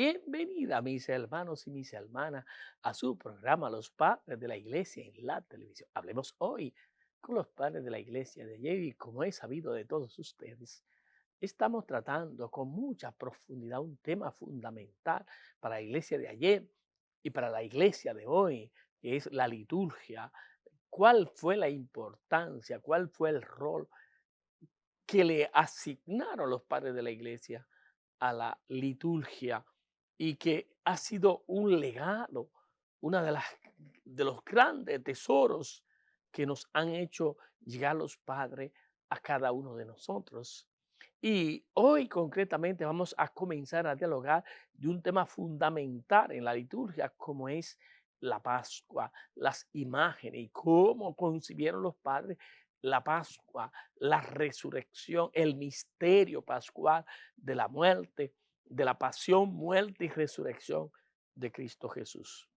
Bienvenida, mis hermanos y mis hermanas, a su programa Los Padres de la Iglesia en la televisión. Hablemos hoy con los padres de la Iglesia de ayer y como es sabido de todos ustedes, estamos tratando con mucha profundidad un tema fundamental para la Iglesia de ayer y para la Iglesia de hoy, que es la liturgia. ¿Cuál fue la importancia? ¿Cuál fue el rol que le asignaron los padres de la Iglesia a la liturgia y que ha sido un legado, una de los grandes tesoros que nos han hecho llegar los padres a cada uno de nosotros? Y hoy concretamente vamos a comenzar a dialogar de un tema fundamental en la liturgia, como es la Pascua, las imágenes y cómo concibieron los padres la Pascua, la resurrección, el misterio pascual de la muerte, de la pasión, muerte y resurrección de Cristo Jesús.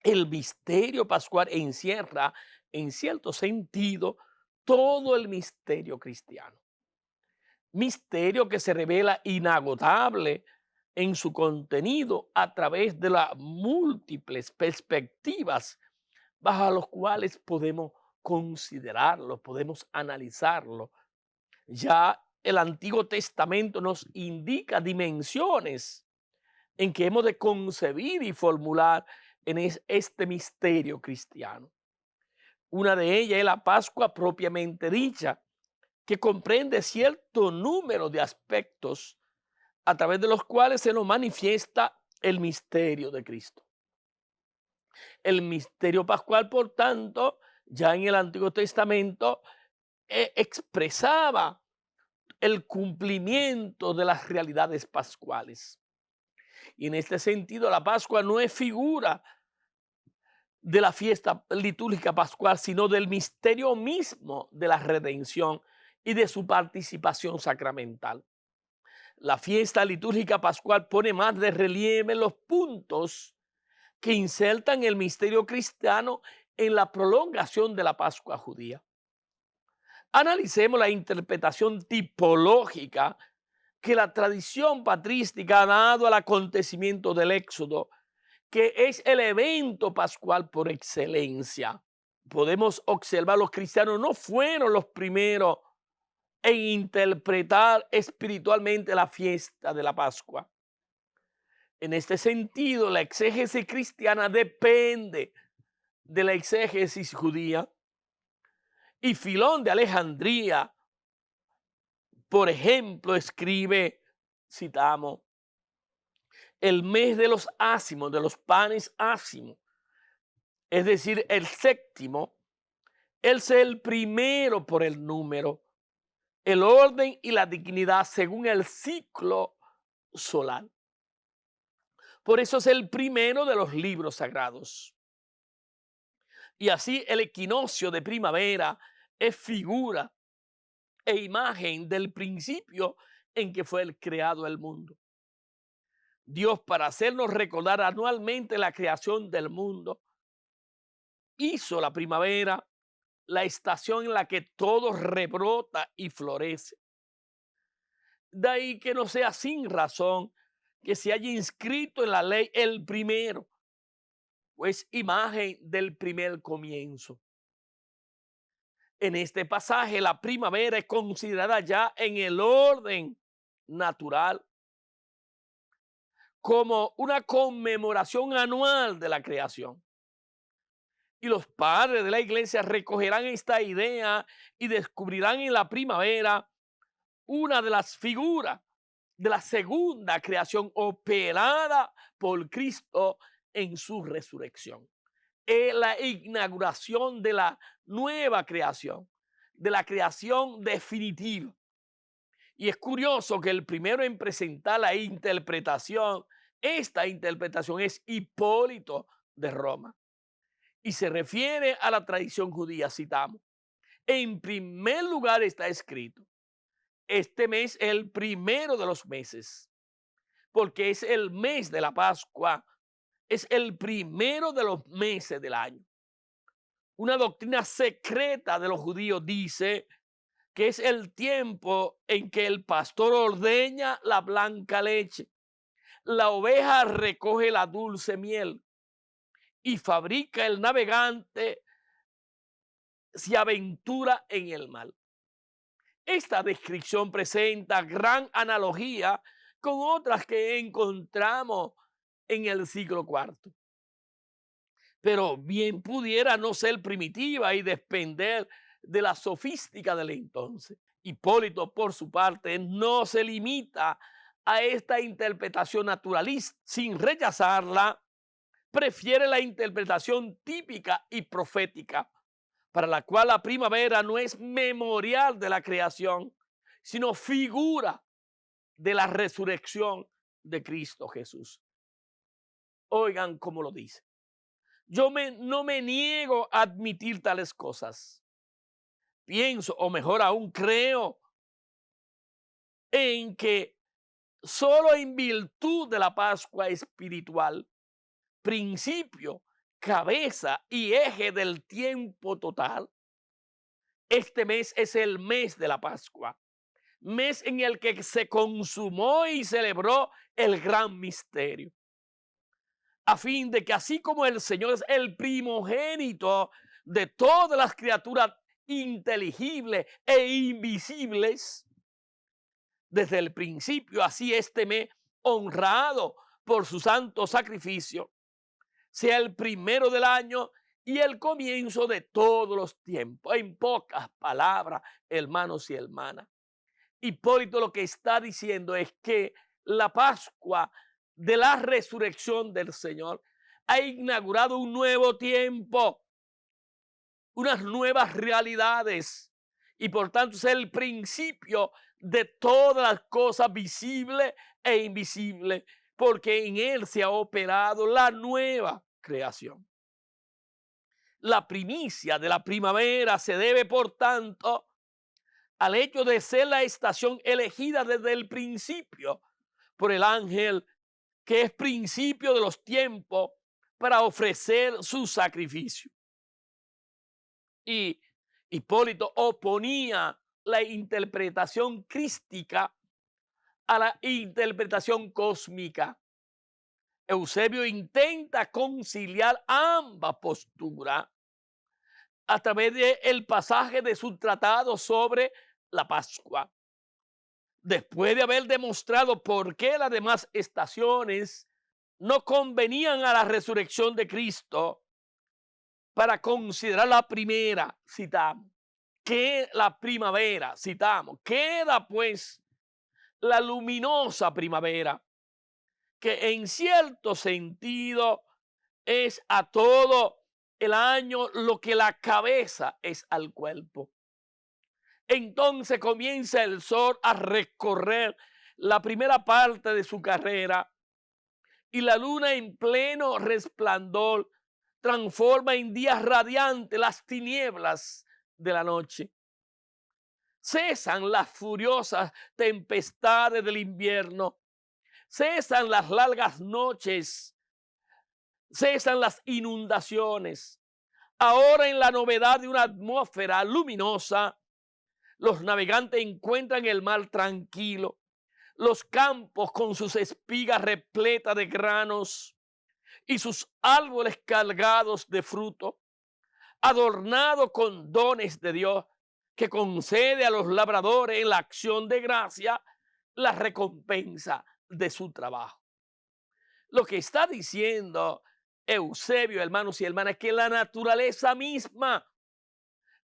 El misterio pascual encierra, en cierto sentido, todo el misterio cristiano. Misterio que se revela inagotable en su contenido a través de las múltiples perspectivas bajo los cuales podemos considerarlo, podemos analizarlo. Ya el Antiguo Testamento nos indica dimensiones en que hemos de concebir y formular en este misterio cristiano. Una de ellas es la Pascua propiamente dicha, que comprende cierto número de aspectos a través de los cuales se nos manifiesta el misterio de Cristo. El misterio pascual, por tanto, ya en el Antiguo Testamento expresaba el cumplimiento de las realidades pascuales. Y en este sentido, la Pascua no es figura de la fiesta litúrgica pascual, sino del misterio mismo de la redención y de su participación sacramental. La fiesta litúrgica pascual pone más de relieve los puntos que insertan el misterio cristiano en la prolongación de la Pascua judía. Analicemos la interpretación tipológica que la tradición patrística ha dado al acontecimiento del Éxodo, que es el evento pascual por excelencia. Podemos observar, los cristianos no fueron los primeros en interpretar espiritualmente la fiesta de la Pascua. En este sentido, la exégesis cristiana depende de la exégesis judía. Y Filón de Alejandría, por ejemplo, escribe, citamos, el mes de los ácimos, de los panes ácimos, es decir, el séptimo, él es el primero por el número, el orden y la dignidad según el ciclo solar. Por eso es el primero de los libros sagrados. Y así el equinoccio de primavera es figura e imagen del principio en que fue creado el mundo. Dios, para hacernos recordar anualmente la creación del mundo, hizo la primavera la estación en la que todo rebrota y florece. De ahí que no sea sin razón que se haya inscrito en la ley el primero, pues imagen del primer comienzo. En este pasaje, la primavera es considerada ya en el orden natural como una conmemoración anual de la creación. Y los padres de la iglesia recogerán esta idea y descubrirán en la primavera una de las figuras de la segunda creación operada por Cristo en su resurrección. Es la inauguración de la nueva creación, de la creación definitiva. Y es curioso que el primero en presentar la interpretación, esta interpretación es Hipólito de Roma. Y se refiere a la tradición judía, citamos. En primer lugar está escrito, este mes es el primero de los meses, porque es el mes de la Pascua, es el primero de los meses del año. Una doctrina secreta de los judíos dice que es el tiempo en que el pastor ordeña la blanca leche, la oveja recoge la dulce miel y fabrica el navegante se aventura en el mar. Esta descripción presenta gran analogía con otras que encontramos en el siglo IV. Pero bien pudiera no ser primitiva y depender de la sofística del entonces. Hipólito, por su parte, no se limita a esta interpretación naturalista. Sin rechazarla, prefiere la interpretación típica y profética, para la cual la primavera no es memorial de la creación, sino figura de la resurrección de Cristo Jesús. Oigan cómo lo dice. No me niego a admitir tales cosas. Pienso, o mejor aún creo, en que solo en virtud de la Pascua espiritual, principio, cabeza y eje del tiempo total, este mes es el mes de la Pascua, mes en el que se consumó y celebró el gran misterio, a fin de que así como el Señor es el primogénito de todas las criaturas inteligibles e invisibles, desde el principio, así este mes, honrado por su santo sacrificio, sea el primero del año y el comienzo de todos los tiempos. En pocas palabras, hermanos y hermanas, Hipólito lo que está diciendo es que la Pascua de la resurrección del Señor ha inaugurado un nuevo tiempo, unas nuevas realidades, y por tanto es el principio de todas las cosas visibles e invisibles, porque en él se ha operado la nueva creación. La primicia de la primavera se debe, por tanto, al hecho de ser la estación elegida desde el principio por el ángel, que es principio de los tiempos, para ofrecer su sacrificio. Y Hipólito oponía la interpretación crística a la interpretación cósmica. Eusebio intenta conciliar ambas posturas a través del pasaje de su tratado sobre la Pascua. Después de haber demostrado por qué las demás estaciones no convenían a la resurrección de Cristo, para considerar la primera, citamos, que la primavera, citamos, queda pues la luminosa primavera, que en cierto sentido es a todo el año lo que la cabeza es al cuerpo. Entonces comienza el sol a recorrer la primera parte de su carrera y la luna en pleno resplandor transforma en días radiantes las tinieblas de la noche. Cesan las furiosas tempestades del invierno, cesan las largas noches, cesan las inundaciones. Ahora, en la novedad de una atmósfera luminosa, los navegantes encuentran el mar tranquilo, los campos con sus espigas repletas de granos y sus árboles cargados de fruto, adornados con dones de Dios, que concede a los labradores en la acción de gracia la recompensa de su trabajo. Lo que está diciendo Eusebio, hermanos y hermanas, es que la naturaleza misma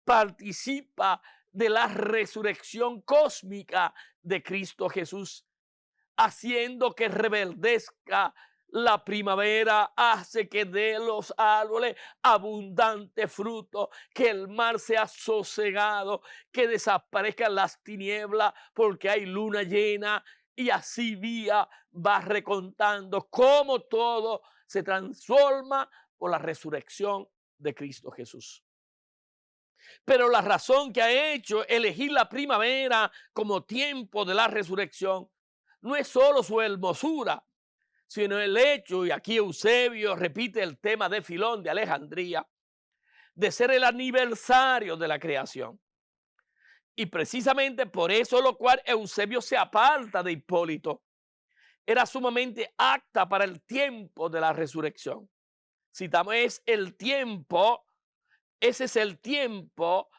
participa de la resurrección cósmica de Cristo Jesús, haciendo que reverdezca la primavera, hace que dé los árboles abundante fruto, que el mar sea sosegado, que desaparezcan las tinieblas porque hay luna llena, y así día va recontando cómo todo se transforma por la resurrección de Cristo Jesús. Pero la razón que ha hecho elegir la primavera como tiempo de la resurrección no es solo su hermosura, sino el hecho, y aquí Eusebio repite el tema de Filón de Alejandría, de ser el aniversario de la creación. Y precisamente por eso lo cual Eusebio se aparta de Hipólito, era sumamente apta para el tiempo de la resurrección. Citamos, es el tiempo, ese es el tiempo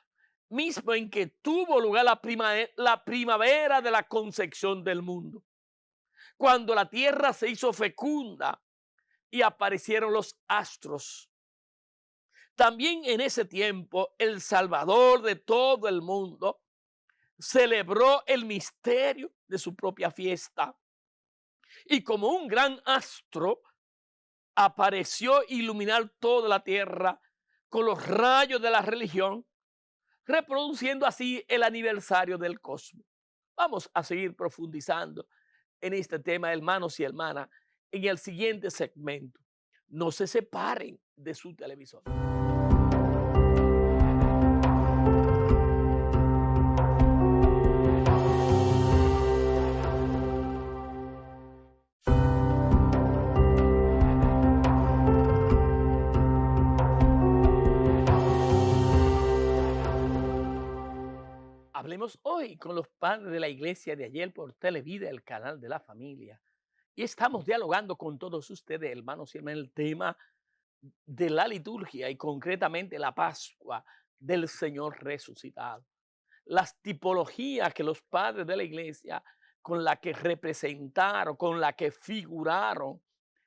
mismo en que tuvo lugar la primavera de la concepción del mundo, cuando la tierra se hizo fecunda y aparecieron los astros. También en ese tiempo el Salvador de todo el mundo celebró el misterio de su propia fiesta y como un gran astro apareció iluminar toda la tierra con los rayos de la religión, reproduciendo así el aniversario del cosmos. Vamos a seguir profundizando en este tema, hermanos y hermanas, en el siguiente segmento. No se separen de su televisor. Hablemos hoy con los padres de la iglesia de ayer por Televida, el canal de la familia. Y estamos dialogando con todos ustedes, hermanos y hermanas, el tema de la liturgia y concretamente la Pascua del Señor resucitado. Las tipologías que los padres de la iglesia con la que representaron, con la que figuraron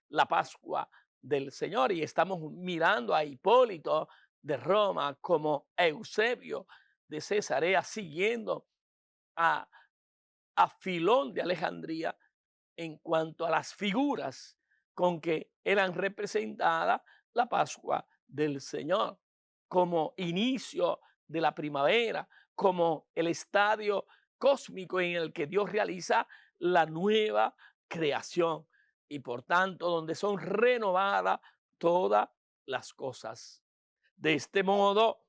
la Pascua del Señor. Y estamos mirando a Hipólito de Roma como Eusebio de Cesarea, siguiendo a, a Filón de Alejandría en cuanto a las figuras con que eran representadas la Pascua del Señor, como inicio de la primavera, como el estadio cósmico en el que Dios realiza la nueva creación y por tanto donde son renovadas todas las cosas. De este modo,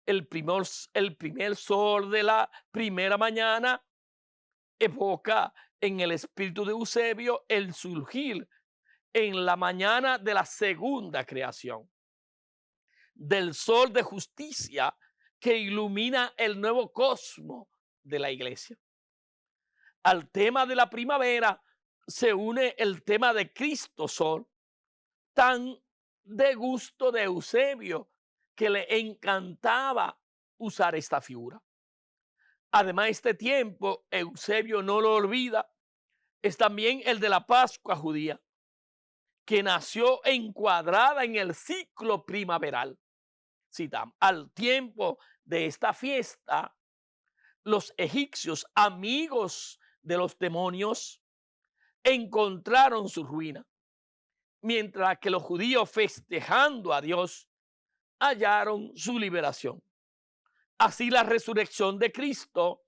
el primer sol de la primera mañana evoca en el espíritu de Eusebio el surgir en la mañana de la segunda creación, del sol de justicia que ilumina el nuevo cosmos de la iglesia. Al tema de la primavera se une el tema de Cristo Sol, tan de gusto de Eusebio que le encantaba usar esta figura. Además, este tiempo, Eusebio no lo olvida, es también el de la Pascua judía, que nació encuadrada en el ciclo primaveral. Citamos, al tiempo de esta fiesta, los egipcios, amigos de los demonios, encontraron su ruina, mientras que los judíos, festejando a Dios, hallaron su liberación. Así la resurrección de Cristo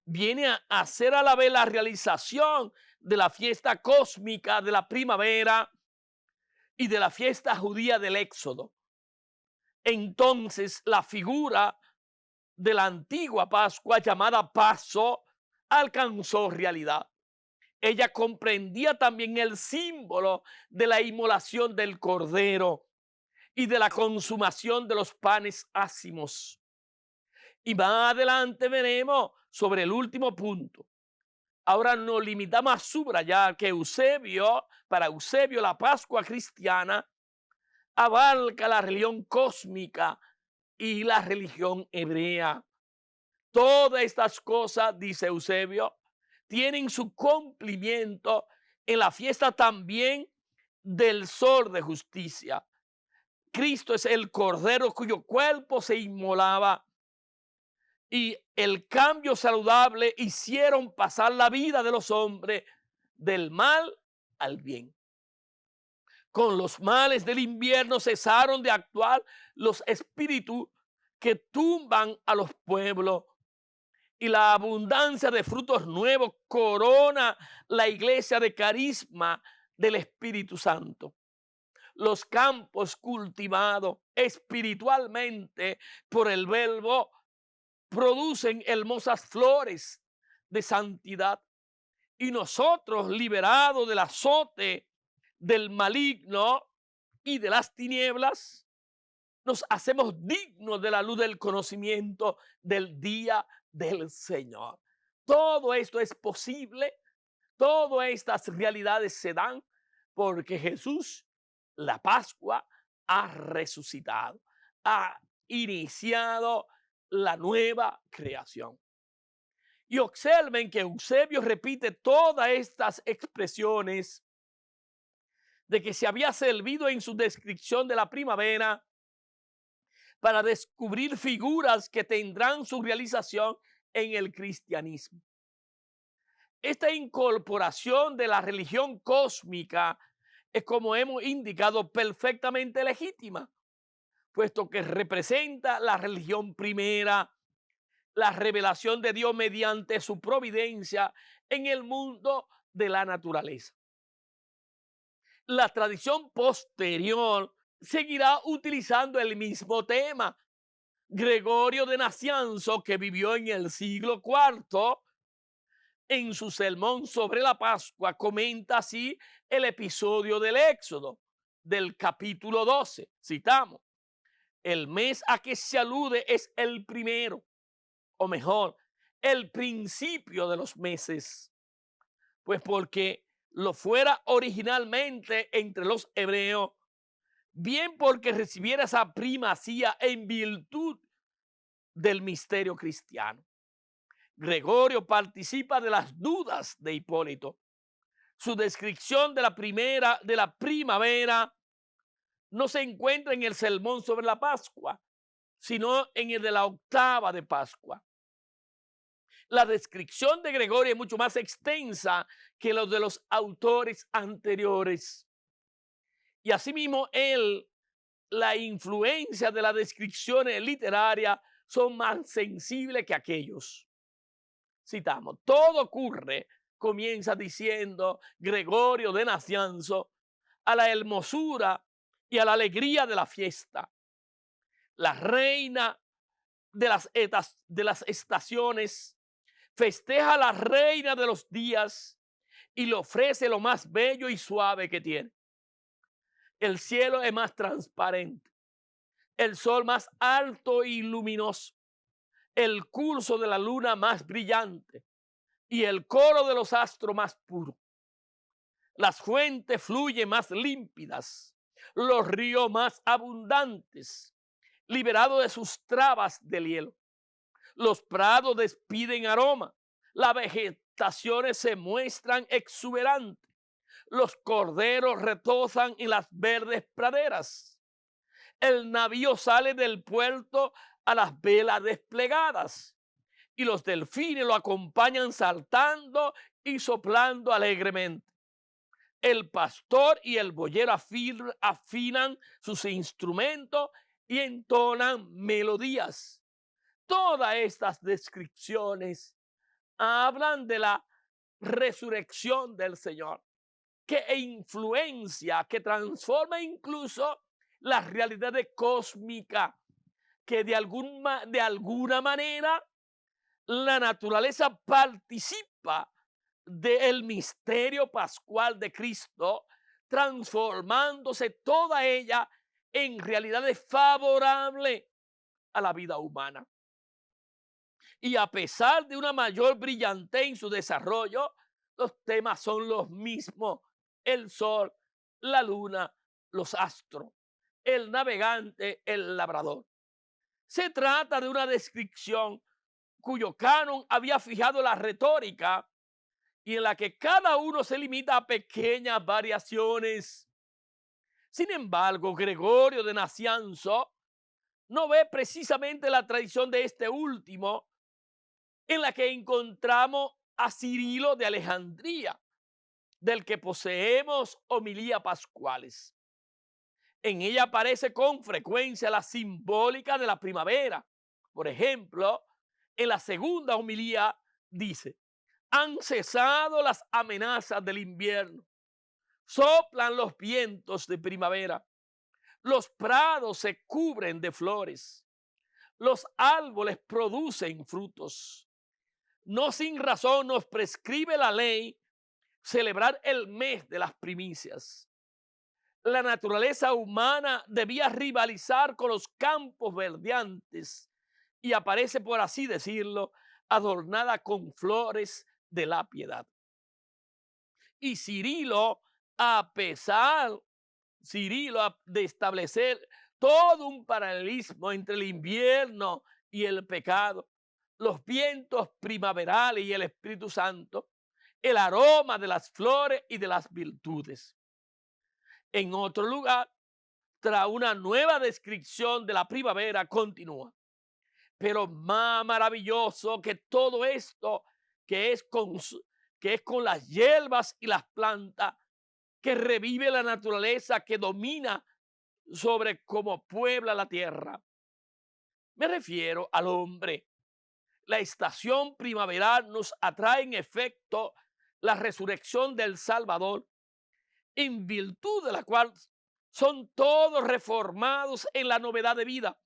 viene a hacer a la vez la realización de la fiesta cósmica de la primavera y de la fiesta judía del Éxodo. Entonces la figura de la antigua Pascua llamada Paso alcanzó realidad. Ella comprendía también el símbolo de la inmolación del Cordero y de la consumación de los panes ácimos. Y más adelante veremos sobre el último punto. Ahora nos limitamos a subrayar que para Eusebio, la Pascua cristiana abarca la religión cósmica y la religión hebrea. Todas estas cosas, dice Eusebio, tienen su cumplimiento en la fiesta también del sol de justicia. Cristo es el Cordero cuyo cuerpo se inmolaba y el cambio saludable hicieron pasar la vida de los hombres del mal al bien. Con los males del invierno cesaron de actuar los espíritus que tumban a los pueblos y la abundancia de frutos nuevos corona la iglesia de carisma del Espíritu Santo. Los campos cultivados espiritualmente por el Verbo producen hermosas flores de santidad y nosotros, liberados del azote del maligno y de las tinieblas, nos hacemos dignos de la luz del conocimiento del día del Señor. Todo esto es posible Todas estas realidades se dan porque Jesús, la Pascua, ha resucitado, ha iniciado la nueva creación. Y observen que Eusebio repite todas estas expresiones de que se había servido en su descripción de la primavera para descubrir figuras que tendrán su realización en el cristianismo. Esta incorporación de la religión cósmica es, como hemos indicado, perfectamente legítima, puesto que representa la religión primera, la revelación de Dios mediante su providencia en el mundo de la naturaleza. La tradición posterior seguirá utilizando el mismo tema. Gregorio de Nacianzo, que vivió en el siglo IV, en su sermón sobre la Pascua, comenta así el episodio del Éxodo, del capítulo 12. Citamos: el mes a que se alude es el primero, o mejor, el principio de los meses, pues porque lo fuera originalmente entre los hebreos, bien porque recibiera esa primacía en virtud del misterio cristiano. Gregorio participa de las dudas de Hipólito. Su descripción de la primavera no se encuentra en el sermón sobre la Pascua, sino en el de la octava de Pascua. La descripción de Gregorio es mucho más extensa que los de los autores anteriores. Y asimismo, la influencia de las descripciones literarias son más sensibles que aquellos. Citamos: todo ocurre, comienza diciendo Gregorio de Nacianzo, a la hermosura y a la alegría de la fiesta. La reina de las estaciones festeja a la reina de los días y le ofrece lo más bello y suave que tiene. El cielo es más transparente, el sol más alto y luminoso, el curso de la luna más brillante y el coro de los astros más puro. Las fuentes fluyen más límpidas, los ríos más abundantes, liberados de sus trabas del hielo. Los prados despiden aroma, las vegetaciones se muestran exuberantes, los corderos retozan en las verdes praderas. El navío sale del puerto a las velas desplegadas y los delfines lo acompañan saltando y soplando alegremente. El pastor y el boyero afinan sus instrumentos y entonan melodías. Todas estas descripciones hablan de la resurrección del Señor, que influencia, que transforma incluso la realidad cósmica, que de alguna manera la naturaleza participa del misterio pascual de Cristo, transformándose toda ella en realidades favorables a la vida humana. Y a pesar de una mayor brillantez en su desarrollo, los temas son los mismos: el sol, la luna, los astros, el navegante, el labrador. Se trata de una descripción cuyo canon había fijado la retórica y en la que cada uno se limita a pequeñas variaciones. Sin embargo, Gregorio de Nacianzo no ve precisamente la tradición de este último, en la que encontramos a Cirilo de Alejandría, del que poseemos homilías pascuales. En ella aparece con frecuencia la simbólica de la primavera. Por ejemplo, en la segunda homilía dice: han cesado las amenazas del invierno, soplan los vientos de primavera, los prados se cubren de flores, los árboles producen frutos. No sin razón nos prescribe la ley celebrar el mes de las primicias. La naturaleza humana debía rivalizar con los campos verdeantes y aparece, por así decirlo, adornada con flores de la piedad. Y Cirilo, a pesar, de establecer todo un paralelismo entre el invierno y el pecado, los vientos primaverales y el Espíritu Santo, el aroma de las flores y de las virtudes. En otro lugar, tras una nueva descripción de la primavera, continúa. Pero más maravilloso que todo esto, que es con las hierbas y las plantas, que revive la naturaleza que domina sobre cómo puebla la tierra. Me refiero al hombre. La estación primaveral nos atrae en efecto la resurrección del Salvador, en virtud de la cual son todos reformados en la novedad de vida,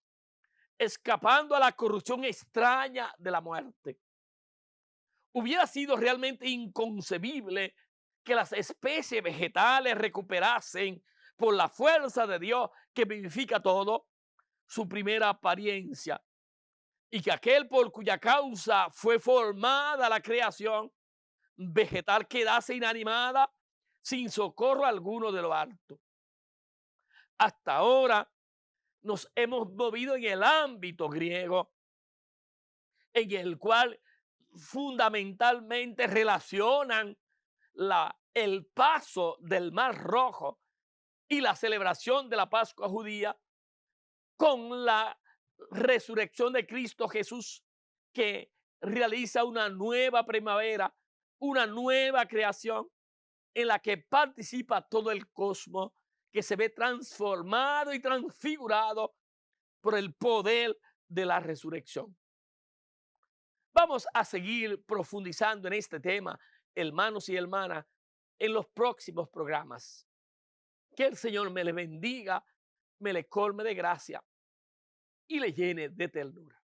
escapando a la corrupción extraña de la muerte. Hubiera sido realmente inconcebible que las especies vegetales recuperasen por la fuerza de Dios que vivifica todo su primera apariencia, y que aquel por cuya causa fue formada la creación vegetal quedase inanimada sin socorro alguno de lo alto. Hasta ahora nos hemos movido en el ámbito griego, en el cual fundamentalmente relacionan el paso del Mar Rojo y la celebración de la Pascua judía con la resurrección de Cristo Jesús, que realiza una nueva primavera, una nueva creación en la que participa todo el cosmos, que se ve transformado y transfigurado por el poder de la resurrección. Vamos a seguir profundizando en este tema, hermanos y hermanas, en los próximos programas. Que el Señor me le bendiga, me le colme de gracia y le llene de ternura.